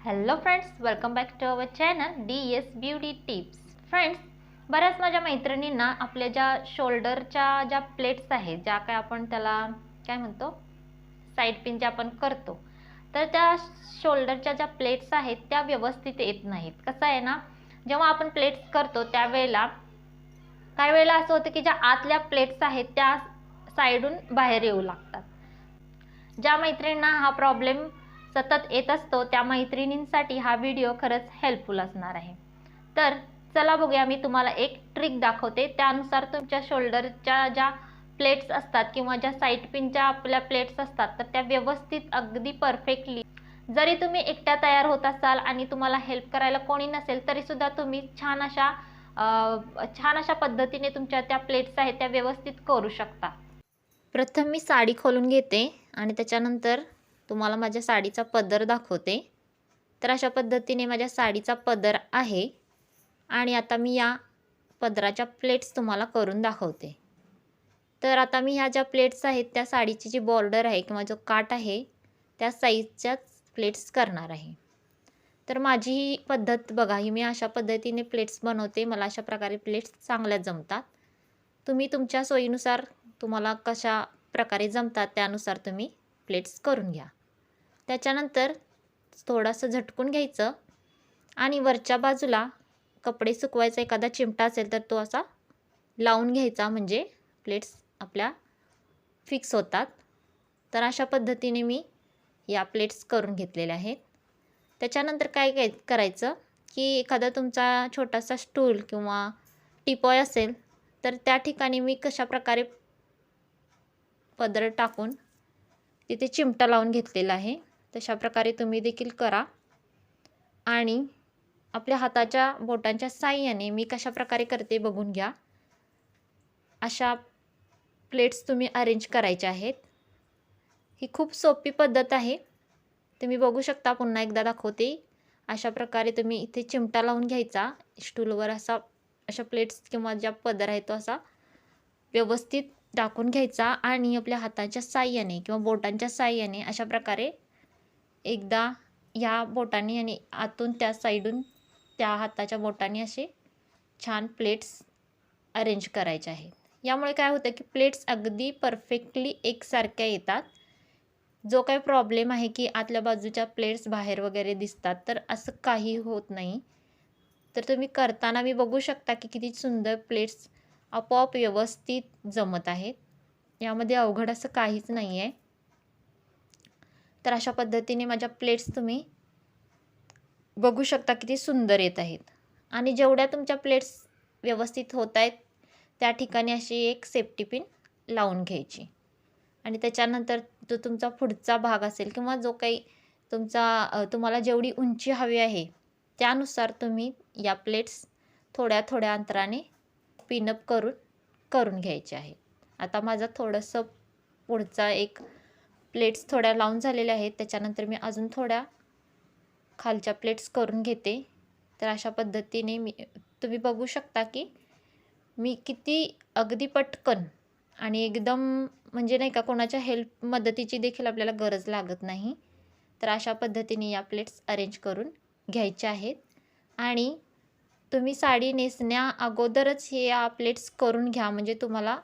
Hello friends, welcome back to our channel DS beauty tips. Friends, बऱ्याच माझ्या मैत्रिणींना आपल्या ज्या शोल्डरच्या ज्या प्लेट्स आहेत, ज्या काय आपण त्याला काय म्हणतो साईड पिन जे आपण करतो, तर त्या शोल्डरच्या ज्या प्लेट्स आहेत त्या व्यवस्थित येत नाहीत. कसं आहे ना, जेव्हा आपण प्लेट्स करतो त्यावेळेला काही वेळेला असं होतं की ज्या आतल्या प्लेट्स आहेत त्या साईडून बाहेर येऊ लागतात. ज्या मैत्रिणींना हा प्रॉब्लेम सतत येत असतो त्या मैत्रिणींसाठी हा व्हिडिओ खरंच हेल्पफुल असणार आहे. तर चला बघूया, मी तुम्हाला एक ट्रिक दाखवते. त्यानुसार तुमच्या शोल्डरच्या ज्या प्लेट्स असतात किंवा ज्या साईड पिनच्या आपल्या प्लेट्स असतात तर त्या व्यवस्थित अगदी परफेक्टली, जरी तुम्ही एकट्या तयार होत असाल आणि तुम्हाला हेल्प करायला कोणी नसेल तरी सुद्धा तुम्ही छान अशा पद्धतीने तुमच्या त्या प्लेट्स आहेत त्या व्यवस्थित करू शकता. प्रथम मी साडी खोलून घेते आणि त्याच्यानंतर तुम्हाला माझ्या साडीचा पदर दाखवते. तर अशा पद्धतीने माझ्या साडीचा पदर आहे आणि आता मी या पदराच्या प्लेट्स तुम्हाला करून दाखवते. तर आता मी ह्या ज्या प्लेट्स आहेत त्या साडीची जी बॉर्डर आहे किंवा जो काठ आहे त्या साईजच्याच प्लेट्स करणार आहे. तर माझी ही पद्धत बघा, ही मी अशा पद्धतीने प्लेट्स बनवते. मला अशा प्रकारे प्लेट्स चांगल्या जमतात. तुम्ही तुमच्या सोयीनुसार तुम्हाला कशा प्रकारे जमतात त्यानुसार तुम्ही प्लेट्स करून घ्या. त्याच्यानंतर थोडंसं झटकून घ्यायचं आणि वरच्या बाजूला कपडे सुकवायचा एखादा चिमटा असेल तर तो असा लावून घ्यायचा, म्हणजे प्लेट्स आपल्या फिक्स होतात. तर अशा पद्धतीने मी या प्लेट्स करून घेतलेल्या आहेत. त्याच्यानंतर काय करायचं की एखादा तुमचा छोटासा स्टूल किंवा टिपॉय असेल तर त्या ठिकाणी मी कशा प्रकारे पदर टाकून तिथे चिमटा लावून घेतलेला आहे. तशा प्रकारे तुम्ही देखील करा. आणि आपल्या हाताच्या बोटांच्या साहाय्याने मी कशा प्रकारे करते बघून घ्या. अशा प्लेट्स तुम्ही अरेंज करायच्या आहेत. ही खूप सोपी पद्धत आहे, तुम्ही बघू शकता. पुन्हा एकदा दाखवते. अशा प्रकारे तुम्ही इथे चिमटा लावून घ्यायचा स्टूलवर, अशा प्लेट्स किंवा ज्या पदर आहे तो असा व्यवस्थित टाकून घ्यायचा आणि आपल्या हाताच्या साहाय्याने किंवा बोटांच्या साहाय्याने अशा प्रकारे एकदा ह्या बोटांनी आणि आतून त्या साईडून त्या हाताच्या बोटांनी असे छान प्लेट्स अरेंज करायचे आहेत. यामुळे काय होतं की प्लेट्स अगदी परफेक्टली एकसारख्या येतात. जो काही प्रॉब्लेम आहे की आतल्या बाजूच्या प्लेट्स बाहेर वगैरे दिसतात, तर असं काही होत नाही. तर तुम्ही करताना मी बघू शकता की किती सुंदर प्लेट्स आपोआप व्यवस्थित जमत आहेत. यामध्ये अवघड असं काहीच नाही आहे. तर अशा पद्धतीने माझ्या प्लेट्स तुम्ही बघू शकता किती सुंदर येत आहेत. आणि जेवढ्या तुमच्या प्लेट्स व्यवस्थित होत आहेत त्या ठिकाणी अशी एक सेफ्टी पिन लावून घ्यायची आणि त्याच्यानंतर जो तुमचा पुढचा भाग असेल किंवा जो काही तुम्हाला जेवढी उंची हवी आहे त्यानुसार तुम्ही या प्लेट्स थोड्या थोड्या अंतराने पिनअप करून घ्यायचे आहेत. आता माझं थोडंसं पुढचा एक प्लेट्स थोड्या लावून झालेल्या आहेत. त्याच्यानंतर मी अजून थोड्या खालच्या प्लेट्स करून घेते. तर अशा पद्धतीने तुम्ही बघू शकता की मी किती अगदी पटकन आणि एकदम म्हणजे नाही का कोणाच्या मदतीची देखील आपल्याला गरज लागत नाही. तर अशा पद्धतीने या प्लेट्स अरेंज करून घ्यायच्या आहेत. आणि तुम्ही साडी नेसण्या अगोदरच हे या प्लेट्स करून घ्या, म्हणजे तुम्हाला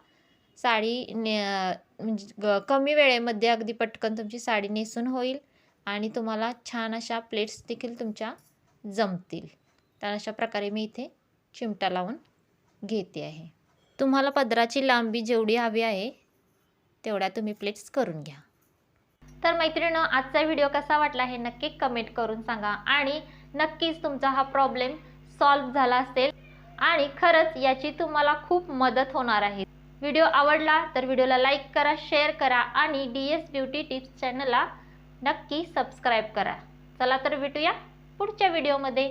साडी म्हणजे कमी वेळेमध्ये अगदी पटकन तुमची साडी नेसून होईल आणि तुम्हाला छान अशा प्लेट्स देखील तुमच्या जमतील. तर अशा प्रकारे मी इथे चिमटा लावून घेते आहे. तुम्हाला पदराची लांबी जेवढी हवी आहे तेवढ्या तुम्ही प्लेट्स करून घ्या. तर मैत्रिणींनो, आजचा व्हिडिओ कसा वाटला हे नक्की कमेंट करून सांगा आणि नक्कीच तुमचा हा प्रॉब्लेम सॉल्व्ह झाला असेल आणि खरंच याची तुम्हाला खूप मदत होणार आहे. व्हिडिओ आवडला तर व्हिडिओला लाईक करा, शेअर करा आणि DS ब्युटी टिप्स चॅनलला नक्की सबस्क्राईब करा. चला तर भेटूया पुढच्या व्हिडिओमध्ये.